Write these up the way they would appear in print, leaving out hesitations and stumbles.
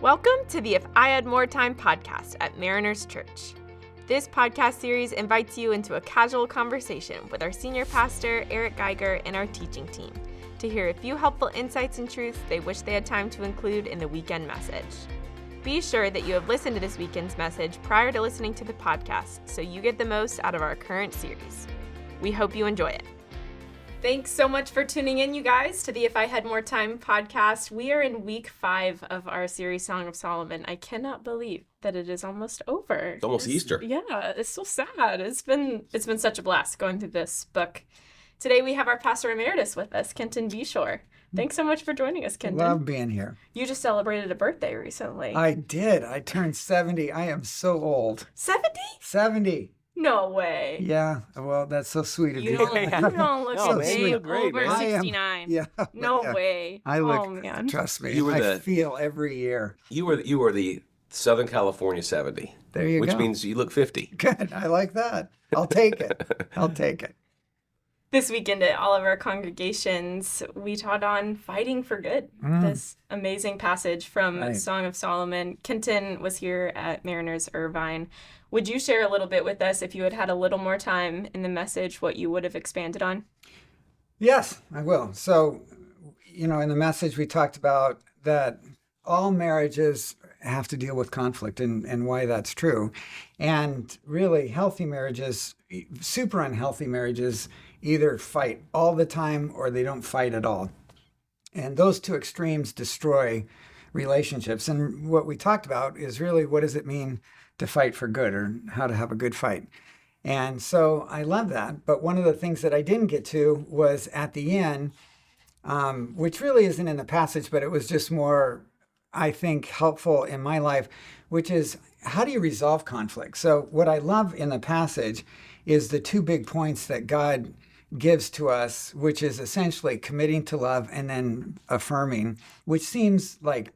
Welcome to the If I Had More Time podcast at Mariners Church. This podcast series invites you into a casual conversation with our senior pastor, Eric Geiger, and our teaching team to hear a few helpful insights and truths they wish they had time to include in the weekend message. Be sure that you have listened to this weekend's message prior to listening to the podcast so you get the most out of our current series. We hope you enjoy it. Thanks so much for tuning in, you guys, to the If I Had More Time podcast. We are in week 5 of our series, Song of Solomon. I cannot believe that it is almost over. It's almost Easter. Yeah, it's so sad. It's been such a blast going through this book. Today we have our pastor emeritus with us, Kenton Beshore. Thanks so much for joining us, Kenton. Love being here. You just celebrated a birthday recently. I did. I turned 70. I am so old. 70? 70. No way. Yeah. Well, that's so sweet of you. You don't look No, a man, day you look great, over man. 69. Yeah. No yeah. way. I look, oh, man. trust me, You were I feel every year. You were the Southern California 70. There you which go. means you look 50. Good. I like that. I'll take it. I'll take it. This weekend at all of our congregations, we taught on fighting for good. This amazing passage from Right. Song of Solomon. Kenton was here at Mariners Irvine. Would you share a little bit with us, if you had had a little more time in the message, what you would have expanded on? Yes, I will. So, in the message we talked about that all marriages have to deal with conflict and why that's true. And really healthy marriages, super unhealthy marriages, either fight all the time or they don't fight at all. And those two extremes destroy relationships. And what we talked about is really, what does it mean to fight for good, or how to have a good fight? And so I love that. But one of the things that I didn't get to was at the end, which really isn't in the passage, but it was just more, I think, helpful in my life, which is, how do you resolve conflict? So what I love in the passage is the two big points that God gives to us, which is essentially committing to love and then affirming, which seems like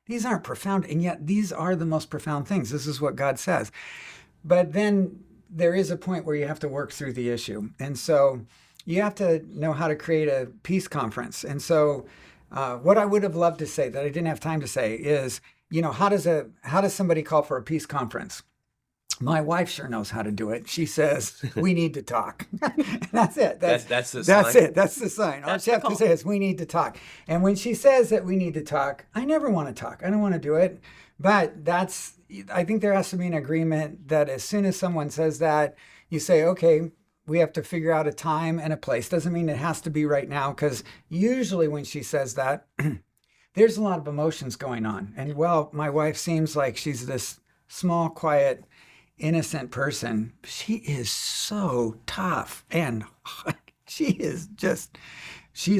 these aren't profound, and yet these are the most profound things. This is what God says. But then there is a point where you have to work through the issue. And so you have to know how to create a peace conference. And so what I would have loved to say that I didn't have time to say is, how does somebody call for a peace conference? My wife sure knows how to do it. She says, we need to talk. That's it. That's the sign? That's it. That's the sign. All That's she has the to say is, we need to talk. And when she says that we need to talk, I never want to talk. I don't want to do it. But I think there has to be an agreement that as soon as someone says that, you say, okay, we have to figure out a time and a place. Doesn't mean it has to be right now, because usually when she says that, there's a lot of emotions going on. And my wife seems like she's this small, quiet, innocent person. She is so tough, and she's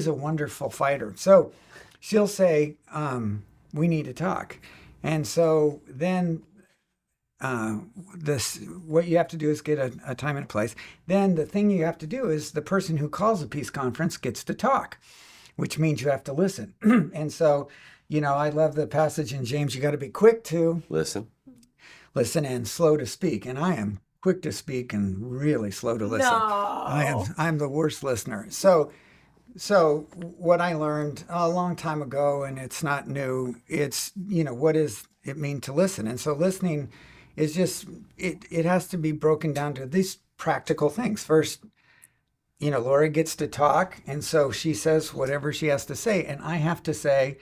a wonderful fighter. So she'll say, we need to talk. And so then what you have to do is get a time and a place. Then the thing you have to do is the person who calls a peace conference gets to talk, which means you have to listen. And so, I love the passage in James, you got to be quick to Listen and slow to speak. And I am quick to speak and really slow to listen. No. I'm the worst listener. So what I learned a long time ago, and it's not new, it's, what does it mean to listen? And so listening is just, it has to be broken down to these practical things. First, Lori gets to talk, and so she says whatever she has to say, and I have to say,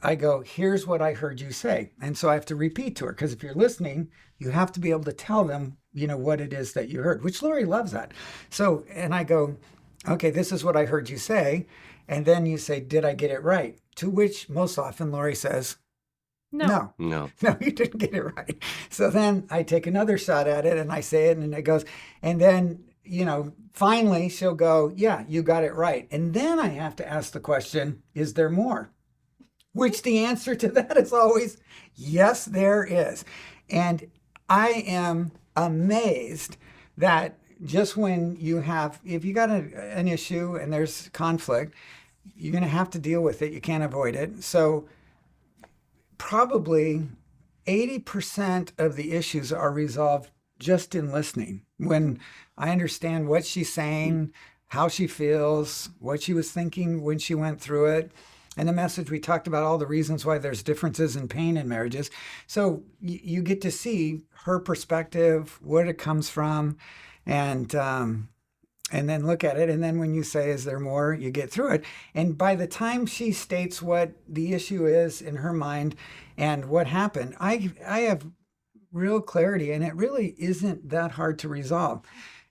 I go, here's what I heard you say. And so I have to repeat to her, because if you're listening, you have to be able to tell them, what it is that you heard, which Lori loves that. So, and I go, okay, this is what I heard you say. And then you say, did I get it right? To which most often Lori says, no, you didn't get it right. So then I take another shot at it and I say it, and it goes, and then, finally she'll go, yeah, you got it right. And then I have to ask the question, is there more? Which the answer to that is always, yes, there is. And I am amazed that just when if you got an issue and there's conflict, you're going to have to deal with it. You can't avoid it. So probably 80% of the issues are resolved just in listening. When I understand what she's saying, how she feels, what she was thinking when she went through it, In the message, we talked about all the reasons why there's differences in pain in marriages. So you get to see her perspective, where it comes from, and then look at it. And then when you say, is there more, you get through it. And by the time she states what the issue is in her mind and what happened, I have real clarity, and it really isn't that hard to resolve.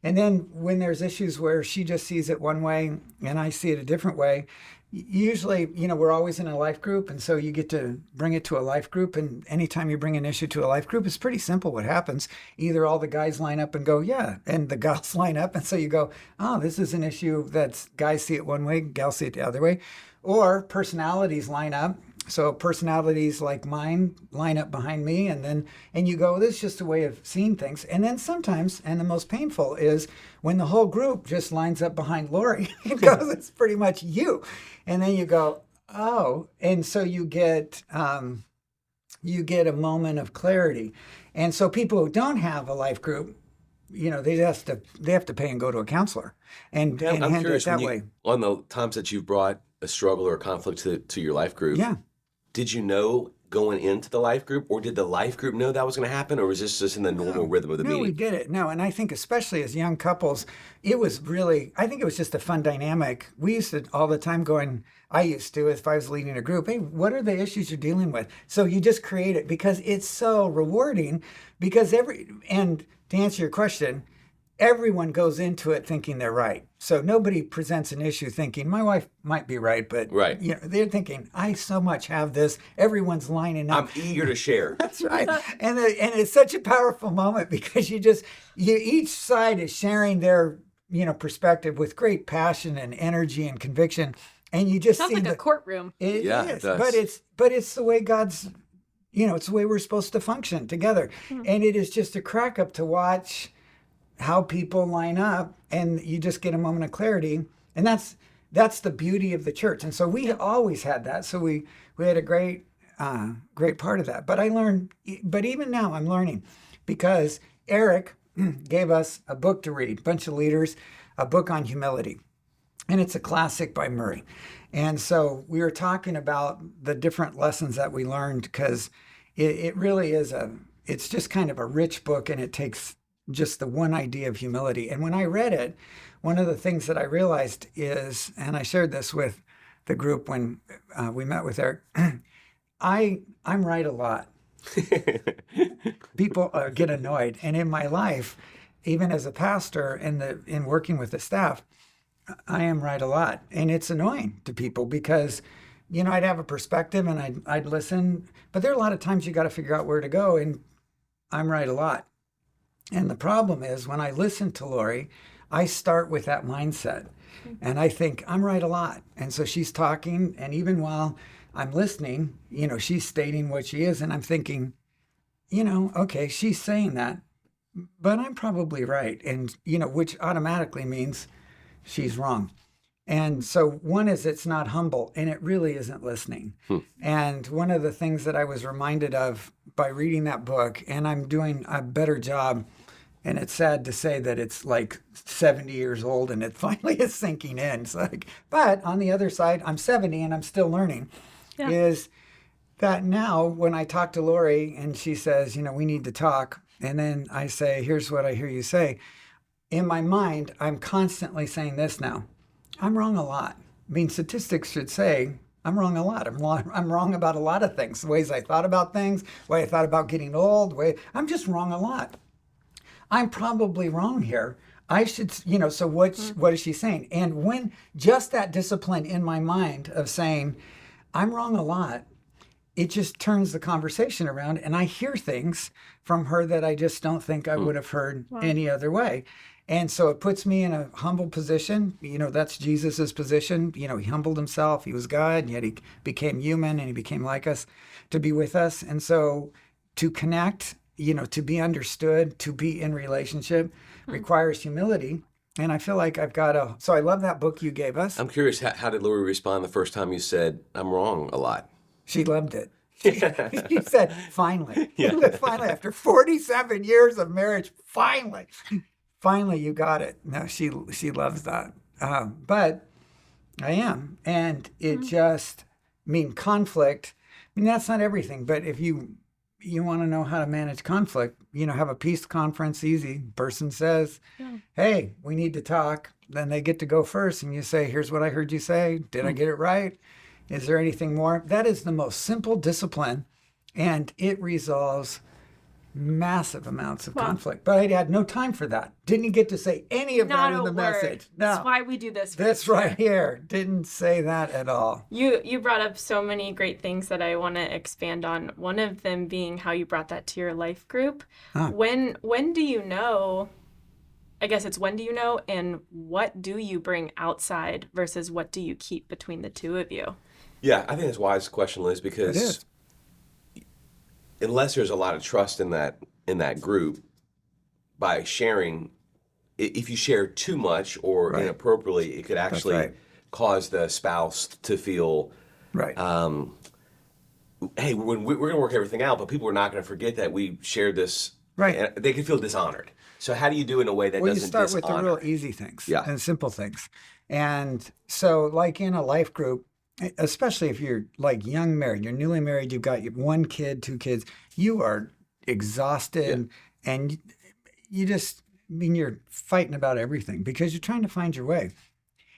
And then when there's issues where she just sees it one way and I see it a different way, usually, we're always in a life group, and so you get to bring it to a life group. And anytime you bring an issue to a life group, it's pretty simple what happens. Either all the guys line up and go, yeah, and the gals line up, and so you go, oh, this is an issue that's guys see it one way, gals see it the other way. Or personalities line up. So personalities like mine line up behind me, and you go, this is just a way of seeing things. And then sometimes, and the most painful is when the whole group just lines up behind Lori and goes, it's pretty much you. And then you go, oh, and so you get a moment of clarity. And so people who don't have a life group, they have to pay and go to a counselor and handle it that way. On the times that you've brought a struggle or a conflict to your life group, did you know going into the life group, or did the life group know that was going to happen, or was this just in the normal rhythm of the meeting? No, we did it. No, and I think especially as young couples, it was just a fun dynamic. We used to all the time I used to, if I was leading a group, hey, what are the issues you're dealing with? So you just create it because it's so rewarding, because and to answer your question, everyone goes into it thinking they're right. So nobody presents an issue thinking, my wife might be right, but they're thinking, I so much have this. Everyone's lining up. I'm eager to share. That's right. And it's such a powerful moment because each side is sharing their, perspective with great passion and energy and conviction. And you just sounds see like a courtroom. It does. But it's the way God's, it's the way we're supposed to function together. Mm-hmm. And it is just a crack up to watch how people line up, and you just get a moment of clarity. And that's the beauty of the church. And so we always had that. So we had a great part of that. But even now I'm learning, because Eric gave us a book to read, a bunch of leaders, a book on humility. And it's a classic by Murray. And so we were talking about the different lessons that we learned, because it really is it's just kind of a rich book, and it takes just the one idea of humility. And when I read it, one of the things that I realized is, and I shared this with the group when we met with Eric, I'm right a lot. People get annoyed. And in my life, even as a pastor and in working with the staff, I am right a lot. And it's annoying to people because, I'd have a perspective and I'd listen, but there are a lot of times you got to figure out where to go, and I'm right a lot. And the problem is, when I listen to Lori, I start with that mindset. And I think, I'm right a lot. And so she's talking, and even while I'm listening, she's stating what she is. And I'm thinking, okay, she's saying that, but I'm probably right. And, which automatically means she's wrong. And so one is, it's not humble, and it really isn't listening. And one of the things that I was reminded of by reading that book, and I'm doing a better job, and it's sad to say that it's like 70 years old and it finally is sinking in. It's like, but on the other side, I'm 70 and I'm still learning, is that now when I talk to Lori and she says, we need to talk, and then I say, here's what I hear you say. In my mind, I'm constantly saying this now. I'm wrong a lot. I mean, statistics should say I'm wrong a lot. I'm wrong about a lot of things. The ways I thought about things, the way I thought about getting old, I'm just wrong a lot. I'm probably wrong here. I should, so what is she saying? And when just that discipline in my mind of saying, I'm wrong a lot, it just turns the conversation around, and I hear things from her that I just don't think I would have heard any other way. And so it puts me in a humble position. That's Jesus's position. He humbled himself. He was God, and yet he became human, and he became like us to be with us. And so to connect, to be understood, to be in relationship requires humility. And I feel like so I love that book you gave us. I'm curious, how did Lori respond the first time you said, I'm wrong a lot? She loved it. She said, finally. Finally, after 47 years of marriage, finally you got it. No, she loves that. But I am. And it conflict, that's not everything. But if you want to know how to manage conflict, have a peace conference, easy. Person says, hey, we need to talk. Then they get to go first. And you say, here's what I heard you say. Did I get it right? Is there anything more? That is the most simple discipline. And it resolves massive amounts of conflict. But I had no time for that. Didn't get to say any of that in the message. No. That's why we do this. That's right here. Didn't say that at all. You brought up so many great things that I want to expand on. One of them being how you brought that to your life group. When do you know? I guess it's when do you know, and what do you bring outside versus what do you keep between the two of you? Yeah, I think that's a wise question, Liz, because unless there's a lot of trust in that group, by sharing, if you share too much or inappropriately, it could actually cause the spouse to feel, hey, we're going to work everything out, but people are not going to forget that we shared this. Right. And they could feel dishonored. So how do you do it in a way that doesn't dishonor? You start with the real easy things and simple things. And so like in a life group, especially if you're like young married, you're newly married, you've got 1 kid, 2 kids, you are exhausted and you're fighting about everything because you're trying to find your way.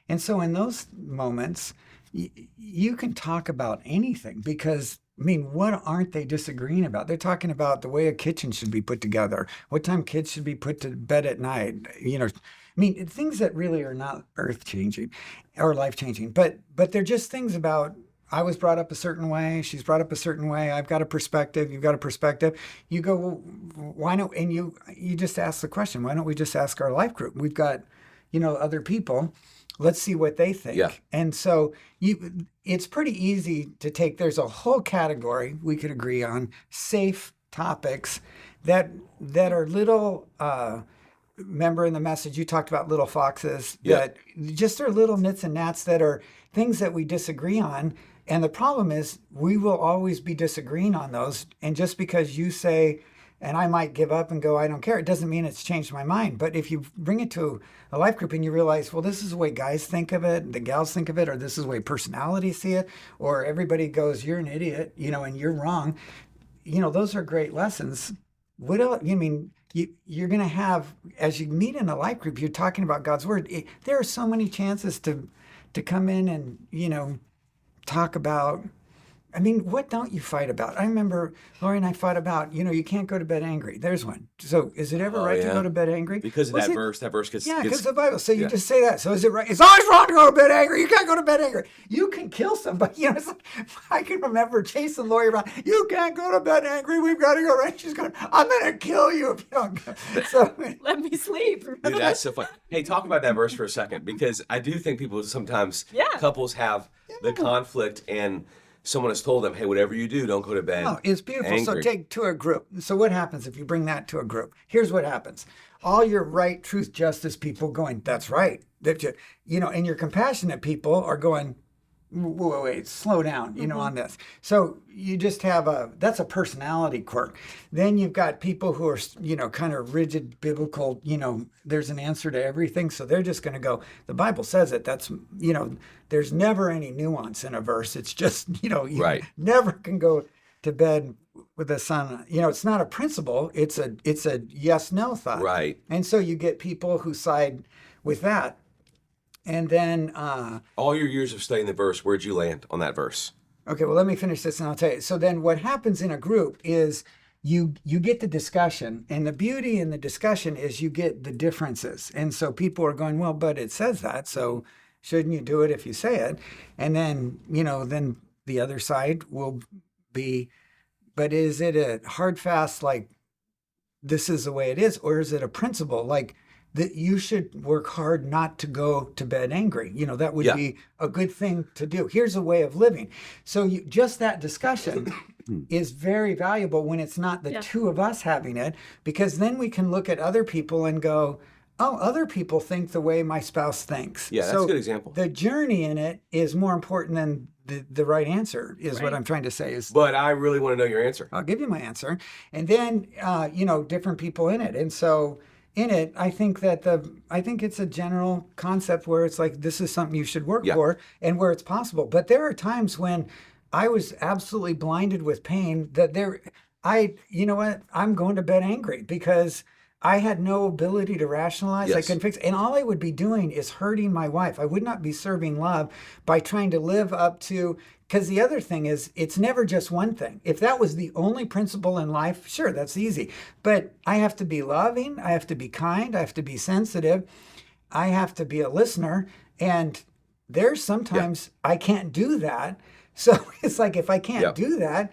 And so in those moments, you can talk about anything because what aren't they disagreeing about? They're talking about the way a kitchen should be put together, what time kids should be put to bed at night, things that really are not earth-changing or life-changing, but they're just things about, I was brought up a certain way, she's brought up a certain way, I've got a perspective, you've got a perspective. You go, well, why don't, and you just ask the question, why don't we just ask our life group? We've got, other people. Let's see what they think. Yeah. And so it's pretty easy to take, there's a whole category we could agree on, safe topics that are little, remember in the message, you talked about little foxes, that just are little nits and gnats that are things that we disagree on. And the problem is we will always be disagreeing on those. And just because you say, and I might give up and go, I don't care, it doesn't mean it's changed my mind. But if you bring it to a life group and you realize, well, this is the way guys think of it, the gals think of it, or this is the way personalities see it, or everybody goes, you're an idiot, and you're wrong. Those are great lessons. What else? You're going to have, as you meet in a life group, you're talking about God's word. There are so many chances to come in and, talk about, what don't you fight about? I remember Lori and I fought about, you can't go to bed angry. There's one. So is it ever right to go to bed angry? Because of that verse gets... Yeah, because of the Bible. So you just say that. So is it right? It's always wrong to go to bed angry. You can't go to bed angry. You can kill somebody. It's like, I can remember chasing Lori around. You can't go to bed angry. We've got to go right. She's going, I'm going to kill you if you don't go. So, let me sleep. Dude, that's so funny. Hey, talk about that verse for a second, because I do think people sometimes, couples have the conflict and someone has told them, hey, whatever you do, don't go to bed. Oh, it's beautiful. angry. So take to a group. So what happens if you bring that to a group? Here's what happens. All your right, truth, justice people going, that's right. That and your compassionate people are going, wait, slow down, on this. So you just have that's a personality quirk. Then you've got people who are, kind of rigid, biblical, there's an answer to everything. So they're just going to go, the Bible says it. That's, there's never any nuance in a verse. It's just, you never can go to bed with the sun. It's not a principle. It's a yes, no thought. Right. And so you get people who side with that. And then... all your years of studying the verse, where'd you land on that verse? Okay, well, let me finish this and I'll tell you. So then what happens in a group is you get the discussion. And the beauty in the discussion is you get the differences. And so people are going, well, but it says that, so shouldn't you do it if you say it? And then, then the other side will be, but is it a hard, fast, like, this is the way it is? Or is it a principle, like, that you should work hard not to go to bed angry? That would be a good thing to do. Here's a way of living. So just that discussion is very valuable when it's not the two of us having it, because then we can look at other people and go, oh, other people think the way my spouse thinks. Yeah, that's a good example. The journey in it is more important than the right answer, is what I'm trying to say. But I really want to know your answer. I'll give you my answer. And then, different people in it. And so... in it, I think it's a general concept where it's like, this is something you should work for and where it's possible. But there are times when I was absolutely blinded with pain that you know what? I'm going to bed angry because I had no ability to rationalize. I Yes. couldn't fix it. And all I would be doing is hurting my wife. I would not be serving love by trying to live up to, because the other thing is, it's never just one thing. If that was the only principle in life, sure, that's easy. But I have to be loving. I have to be kind. I have to be sensitive. I have to be a listener. And there's sometimes I can't do that. So it's like, if I can't do that,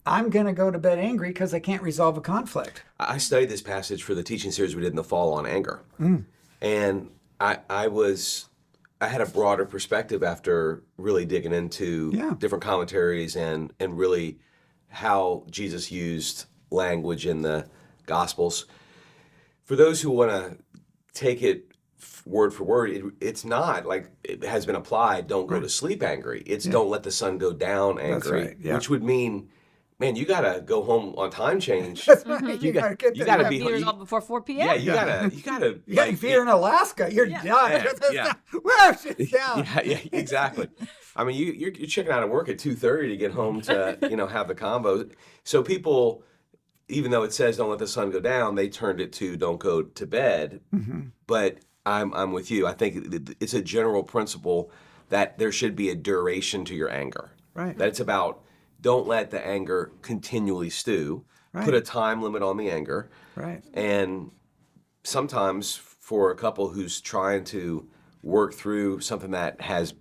I'm going to go to bed angry because I can't resolve a conflict. I studied this passage for the teaching series we did in the fall on anger. And I had a broader perspective after really digging into different commentaries and really how Jesus used language in the Gospels. For those who want to take it word for word, it's not like it has been applied, don't go to sleep angry. It's don't let the sun go down angry, which would mean, man, you gotta go home on time change. That's right. You gotta get you gotta be resolved before 4 p.m. Yeah, you gotta. If you're in Alaska, you're done. Well, shit's down. Yeah, exactly. I mean, you're checking out of work at 2:30 to get home to have the combo. So people, even though it says don't let the sun go down, they turned it to don't go to bed. But I'm with you. I think it's a general principle that there should be a duration to your anger. Right. That it's about, don't let the anger continually stew. Right. Put a time limit on the anger. Right. And sometimes for a couple who's trying to work through something that has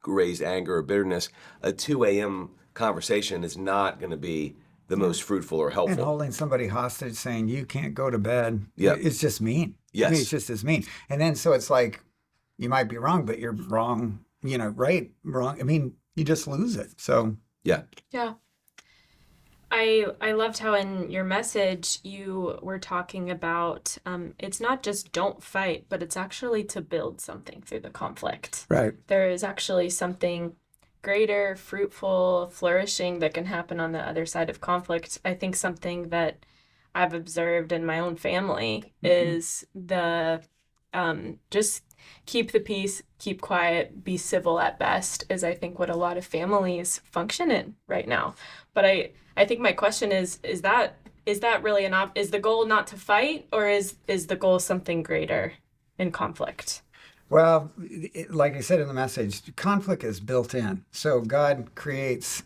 raised anger or bitterness, a 2 a.m. conversation is not going to be the most fruitful or helpful. And holding somebody hostage saying you can't go to bed, Yep. it's just mean. Yes. I mean, it's just as mean. And then so it's like, you might be wrong, but you're wrong, right, wrong. I mean, you just lose it. So. Yeah. Yeah. I loved how in your message you were talking about it's not just don't fight, but it's actually to build something through the conflict. Right. There is actually something greater, fruitful, flourishing that can happen on the other side of conflict. I think something that I've observed in my own family is the just keep the peace, keep quiet, be civil at best is I think what a lot of families function in right now. But I think my question is that really is the goal not to fight, or is the goal something greater in conflict? Well, like I said in the message, conflict is built in. So God creates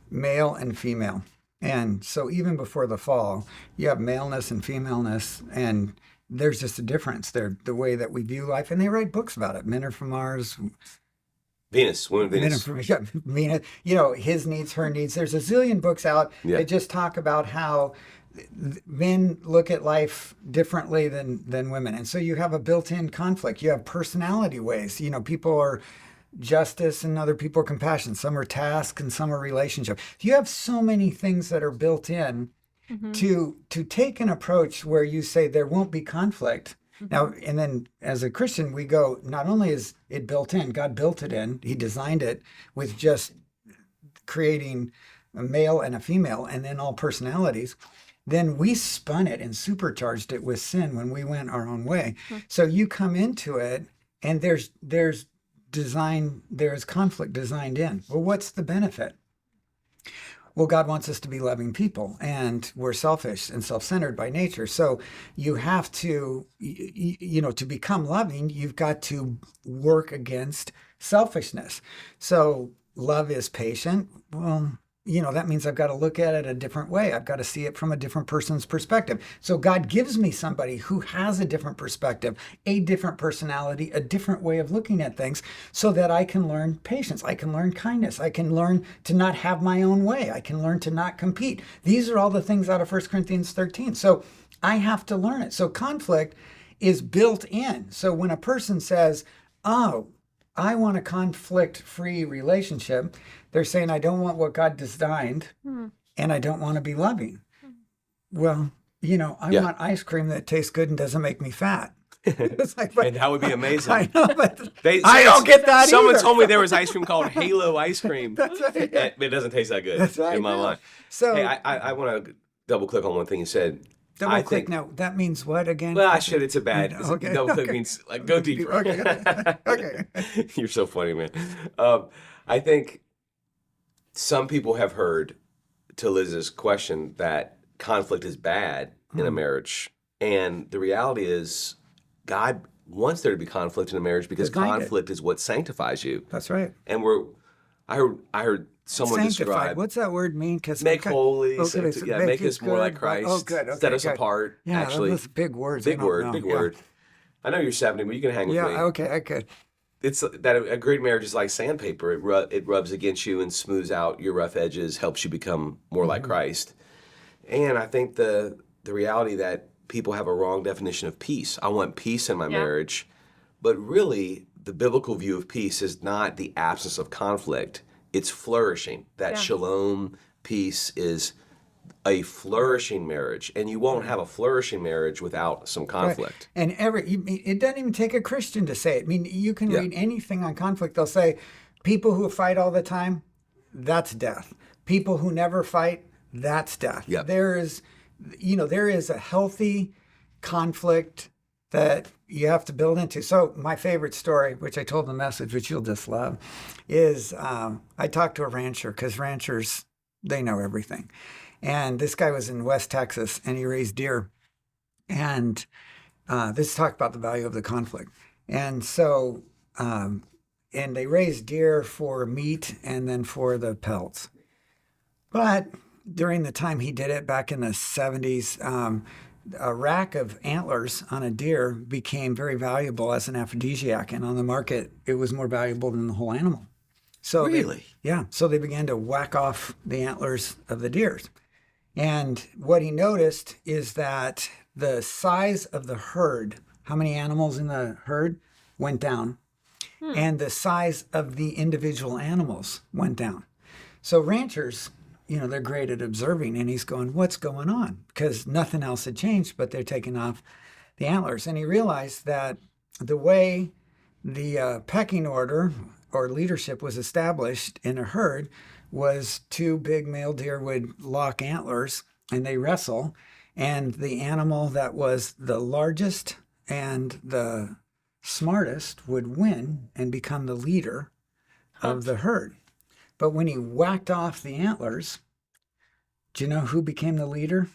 male and female. And so even before the fall, you have maleness and femaleness, and there's just a difference. They're the way that we view life, and they write books about it. Men are from Mars. Venus, women Venus. Venus, his needs, her needs. There's a zillion books out that just talk about how men look at life differently than women. And so you have a built-in conflict. You have personality ways. People are justice and other people are compassion. Some are task and some are relationship. You have so many things that are built in to take an approach where you say there won't be conflict. Now, and then as a Christian, we go, not only is it built in, God built it in, he designed it with just creating a male and a female and then all personalities. Then we spun it and supercharged it with sin when we went our own way. So you come into it and there's conflict designed in. Well, what's the benefit? Well, God wants us to be loving people, and we're selfish and self-centered by nature. So you have to, to become loving, you've got to work against selfishness. So love is patient. Well, that means I've got to look at it a different way. I've got to see it from a different person's perspective. So God gives me somebody who has a different perspective, a different personality, a different way of looking at things, so that I can learn patience. I can learn kindness. I can learn to not have my own way. I can learn to not compete. These are all the things out of 1 Corinthians 13. So I have to learn it. So conflict is built in. So when a person says, oh, I want a conflict-free relationship, they're saying, I don't want what God designed, and I don't want to be loving. Well, I want ice cream that tastes good and doesn't make me fat. It's like, and that would be amazing. I know, but I don't get that Someone either. told me there was ice cream called Halo ice cream. That's right. It doesn't taste that good in my mind. So, hey, I want to double click on one thing you said. Double click now. That means what again? Well, I should. It's a bad. Okay. Double click means like go deeper. Okay. You're so funny, man. I think some people have heard, to Liz's question, that conflict is bad in a marriage. And the reality is God wants there to be conflict in a marriage because conflict is what sanctifies you. That's right. And I heard someone describe. What's that word mean? Make holy. Okay, make us more like Christ. Oh, good. Okay, set us good. apart. Yeah, actually, those big words. Big word. I know you're 70, but you can hang with me. Yeah, okay, I could. It's that a great marriage is like sandpaper. It rubs against you and smooths out your rough edges, helps you become more like Christ. And I think the reality that people have a wrong definition of peace. I want peace in my marriage, but really the biblical view of peace is not the absence of conflict. It's flourishing. That shalom peace is a flourishing marriage, and you won't have a flourishing marriage without some conflict. Right. And it doesn't even take a Christian to say it. I mean, you can read anything on conflict. They'll say, people who fight all the time, that's death. People who never fight, that's death. Yep. There is a healthy conflict that you have to build into. So my favorite story, which I told in the message, which you'll just love, is I talked to a rancher, because ranchers, they know everything. And this guy was in West Texas, and he raised deer. And this talked about the value of the conflict. And so, and they raised deer for meat and then for the pelts. But during the time he did it, back in the 70s, a rack of antlers on a deer became very valuable as an aphrodisiac. And on the market, it was more valuable than the whole animal. So really? So they began to whack off the antlers of the deers. And what he noticed is that the size of the herd, how many animals in the herd, went down. And the size of the individual animals went down. So ranchers, they're great at observing. And he's going, what's going on? Because nothing else had changed, but they're taking off the antlers. And he realized that the way the pecking order or leadership was established in a herd was two big male deer would lock antlers and they wrestle, and the animal that was the largest and the smartest would win and become the leader of the herd. But when he whacked off the antlers, do you know who became the leader?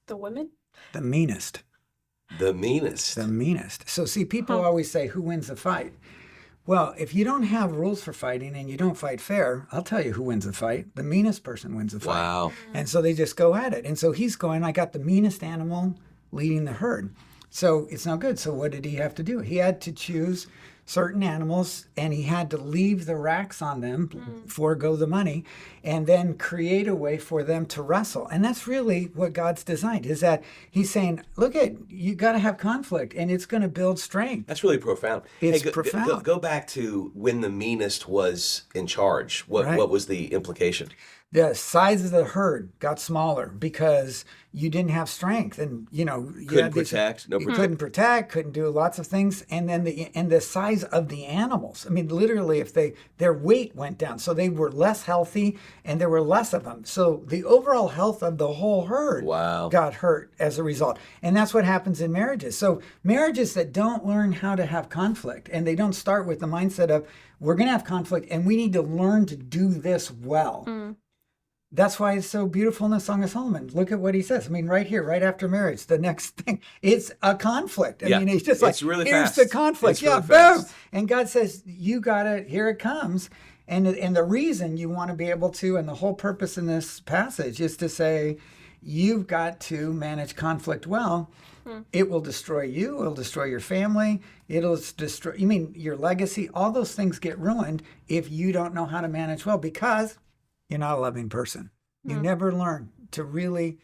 The women? The meanest. The meanest. The meanest. So see, people always say, who wins the fight? Well, if you don't have rules for fighting and you don't fight fair, I'll tell you who wins the fight. The meanest person wins the fight. Wow. And so they just go at it. And so he's going, I got the meanest animal leading the herd. So it's no good. So what did he have to do? He had to choose certain animals, and he had to leave the racks on them, forego the money, and then create a way for them to wrestle. And that's really what God's designed, is that he's saying, look, you got to have conflict, and it's going to build strength. That's really profound. It's profound. Go back to when the meanest was in charge. What was the implication? The size of the herd got smaller because you didn't have strength, and you couldn't protect. Couldn't protect, couldn't do lots of things, and then the size of the animals. I mean, literally, if their weight went down, so they were less healthy, and there were less of them. So the overall health of the whole herd got hurt as a result, and that's what happens in marriages. So marriages that don't learn how to have conflict, and they don't start with the mindset of we're going to have conflict, and we need to learn to do this well. That's why it's so beautiful in the Song of Solomon. Look at what he says. I mean, right here, right after marriage, the next thing, it's a conflict. I mean, he's just like, really here's fast. the conflict. It's really boom. fast. And God says, you got it, here it comes. And the reason you want to be able to, and the whole purpose in this passage is to say, you've got to manage conflict well. It will destroy you. It'll destroy your family. It'll destroy, your legacy. All those things get ruined if you don't know how to manage well, because you're not a loving person. You never learn to really,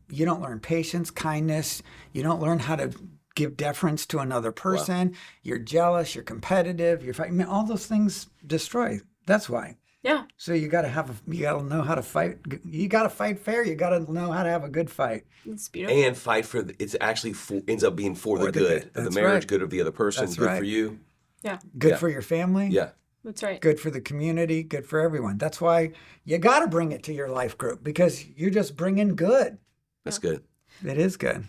you don't learn patience, kindness. You don't learn how to give deference to another person. Wow. You're jealous, you're competitive, you're fighting. All those things destroy. That's why. Yeah. So you got to know how to fight. You got to fight fair. You got to know how to have a good fight. It's beautiful. And fight it's actually ends up being for the good of the marriage, good of the other person, good for you. Yeah. Good for your family. Yeah. That's right. Good for the community, good for everyone. That's why you got to bring it to your life group, because you're just bringing good. That's good. It is good.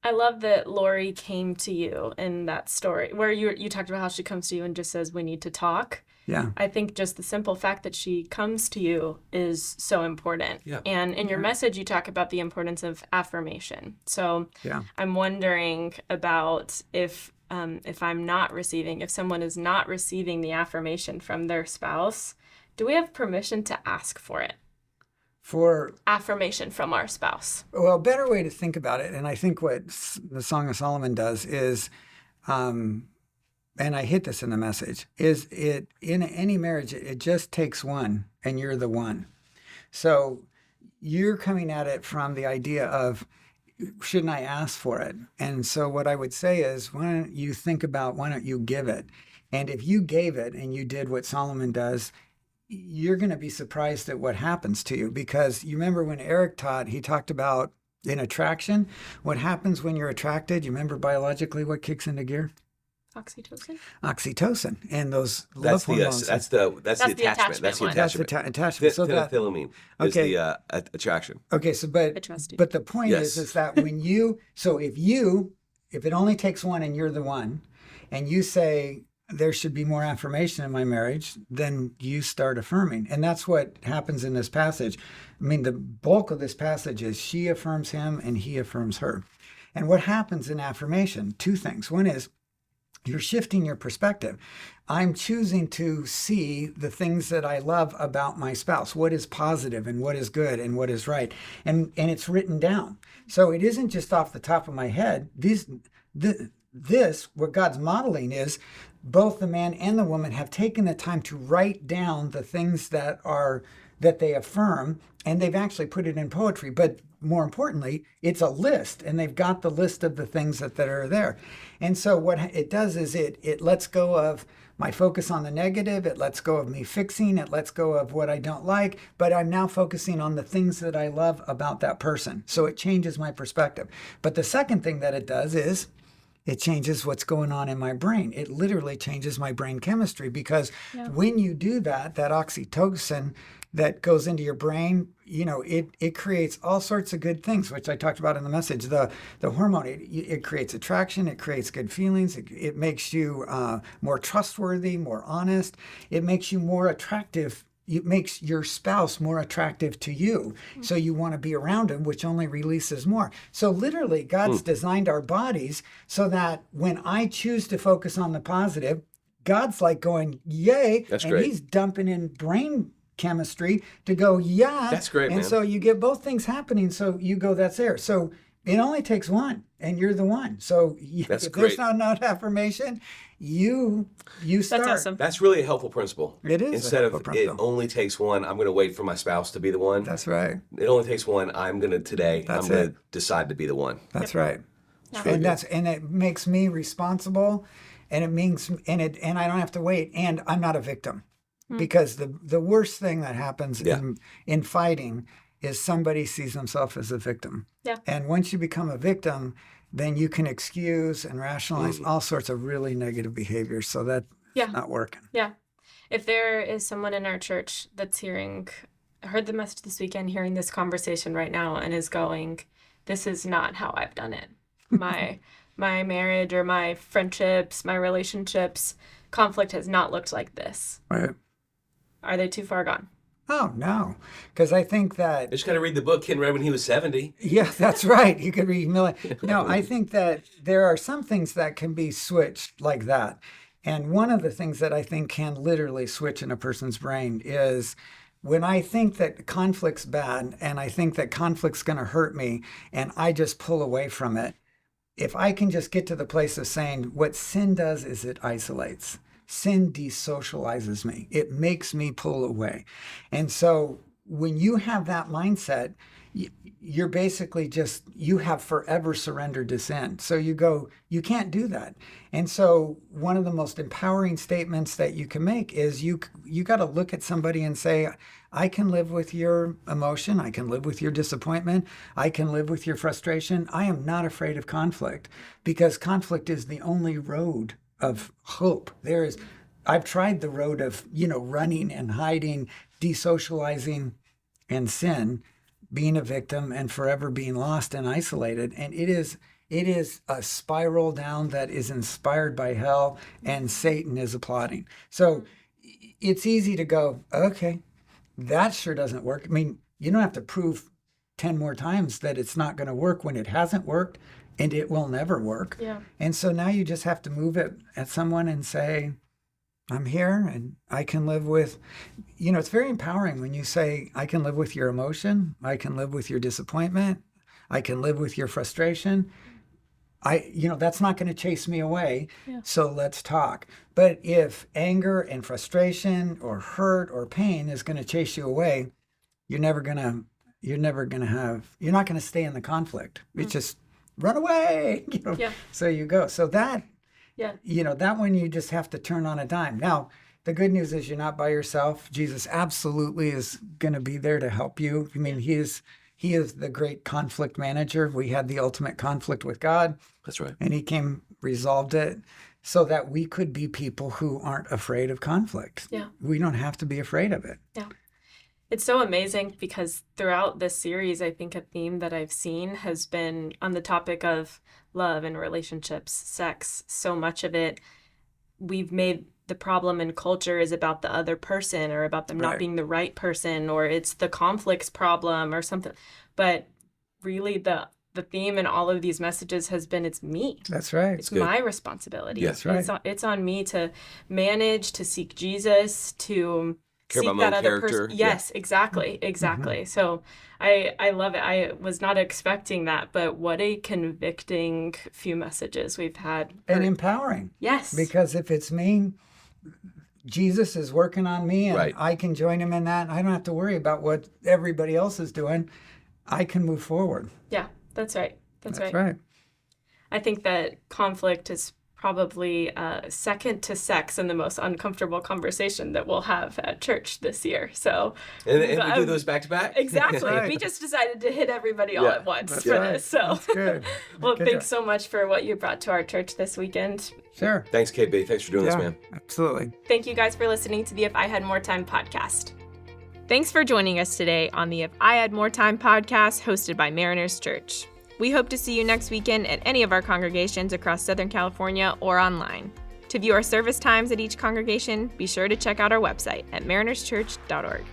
I love that Lori came to you in that story where you talked about how she comes to you and just says, we need to talk. Yeah. I think just the simple fact that she comes to you is so important. Yeah. And in your message, you talk about the importance of affirmation. So I'm wondering about if if someone is not receiving the affirmation from their spouse, do we have permission to ask for it? For affirmation from our spouse. Well, a better way to think about it, and I think what the Song of Solomon does is, and I hit this in the message, is it in any marriage, it just takes one, and you're the one. So you're coming at it from the idea of, shouldn't I ask for it? And so what I would say is, why don't you think about, why don't you give it? And if you gave it and you did what Solomon does, you're going to be surprised at what happens to you. Because you remember when Eric taught, he talked about in attraction, what happens when you're attracted. You remember biologically what kicks into gear? Oxytocin. And those love hormones. That's the attachment. That's the attachment. That's the attachment. So that phenethylamine is the attraction. Okay. So, but the point is that when if it only takes one and you're the one, and you say, there should be more affirmation in my marriage, then you start affirming. And that's what happens in this passage. I mean, the bulk of this passage is she affirms him and he affirms her. And what happens in affirmation? Two things. One is you're shifting your perspective. I'm choosing to see the things that I love about my spouse, what is positive and what is good and what is right. And it's written down. So it isn't just off the top of my head. What God's modeling is, both the man and the woman have taken the time to write down the things that they affirm, and they've actually put it in poetry. But more importantly, it's a list, and they've got the list of the things that are there. And so what it does is it lets go of my focus on the negative, it lets go of me fixing, it lets go of what I don't like, but I'm now focusing on the things that I love about that person. So it changes my perspective. But the second thing that it does is it changes what's going on in my brain. It literally changes my brain chemistry, because when you do that oxytocin that goes into your brain, it creates all sorts of good things, which I talked about in the message. The hormone, it creates attraction, it creates good feelings, it makes you more trustworthy, more honest, it makes you more attractive. It makes your spouse more attractive to you. So you want to be around him, which only releases more. So literally, God's designed our bodies so that when I choose to focus on the positive, God's like going, yay. That's and great. He's dumping in brain chemistry to go, yeah. That's great, and man. So you get both things happening. So you go, that's there. So it only takes one, and you're the one. So That's if great. there's not affirmation, you start. That's awesome. That's really a helpful principle. It is. Instead of it only takes one, I'm going to wait for my spouse to be the one. That's right. It only takes one. I'm going to decide to be the one. That's right. Really and it makes me responsible, and I don't have to wait, and I'm not a victim. Because the worst thing that happens in fighting is somebody sees themselves as a victim. Yeah. And once you become a victim, then you can excuse and rationalize all sorts of really negative behaviors. So that's not working. Yeah. If there is someone in our church that's heard the message this weekend, hearing this conversation right now, and is going, this is not how I've done it. My marriage or my friendships, my relationships, conflict has not looked like this. Right. Are they too far gone? Oh, no. Because I think that... I just got to read the book Ken read when he was 70. Yeah, that's right. You could read... No, I think that there are some things that can be switched like that. And one of the things that I think can literally switch in a person's brain is when I think that conflict's bad, and I think that conflict's going to hurt me, and I just pull away from it, if I can just get to the place of saying what sin does is it isolates. Sin desocializes me. It makes me pull away. And so when you have that mindset, you're basically you have forever surrendered to sin. So you go, you can't do that. And so one of the most empowering statements that you can make is you got to look at somebody and say, I can live with your emotion. I can live with your disappointment. I can live with your frustration. I am not afraid of conflict, because conflict is the only road of hope. I've tried the road of, running and hiding, desocializing, and sin, being a victim and forever being lost and isolated. And it is a spiral down that is inspired by hell, and Satan is applauding. So it's easy to go, okay, that sure doesn't work. I mean, you don't have to prove 10 more times that it's not going to work when it hasn't worked, and it will never work. Yeah. And so now you just have to move it at someone and say, I'm here and I can live with, it's very empowering when you say, I can live with your emotion. I can live with your disappointment. I can live with your frustration. That's not going to chase me away. Yeah. So let's talk. But if anger and frustration or hurt or pain is going to chase you away, you're not going to stay in the conflict. It's just run away. So you go. So that, that one you just have to turn on a dime. Now, the good news is you're not by yourself. Jesus absolutely is going to be there to help you. I mean, he is the great conflict manager. We had the ultimate conflict with God. That's right. And he came, resolved it so that we could be people who aren't afraid of conflict. Yeah. We don't have to be afraid of it. Yeah. It's so amazing because throughout this series, I think a theme that I've seen has been on the topic of love and relationships, sex. So much of it, we've made the problem in culture is about the other person or about them not being the right person, or it's the conflicts problem or something. But really the theme in all of these messages has been, it's me. That's right. It's my responsibility. Yes, right. It's on me to manage, to seek Jesus, to care seek about my that own other character. person. Yes, exactly. Mm-hmm. So I love it. I was not expecting that, but what a convicting few messages we've had. And empowering. Yes. Because if it's me, Jesus is working on me and I can join him in that. I don't have to worry about what everybody else is doing. I can move forward. Yeah, that's right. That's right. Right. I think that conflict is probably second to sex in the most uncomfortable conversation that we'll have at church this year. So, and we do those back to back? Exactly. Right. We just decided to hit everybody all at once That's for right. this. So, That's good. Well, Good thanks job. so much for what you brought to our church this weekend. Sure. Thanks, KB. Thanks for doing this, man. Absolutely. Thank you guys for listening to the If I Had More Time podcast. Thanks for joining us today on the If I Had More Time podcast hosted by Mariners Church. We hope to see you next weekend at any of our congregations across Southern California or online. To view our service times at each congregation, be sure to check out our website at marinerschurch.org.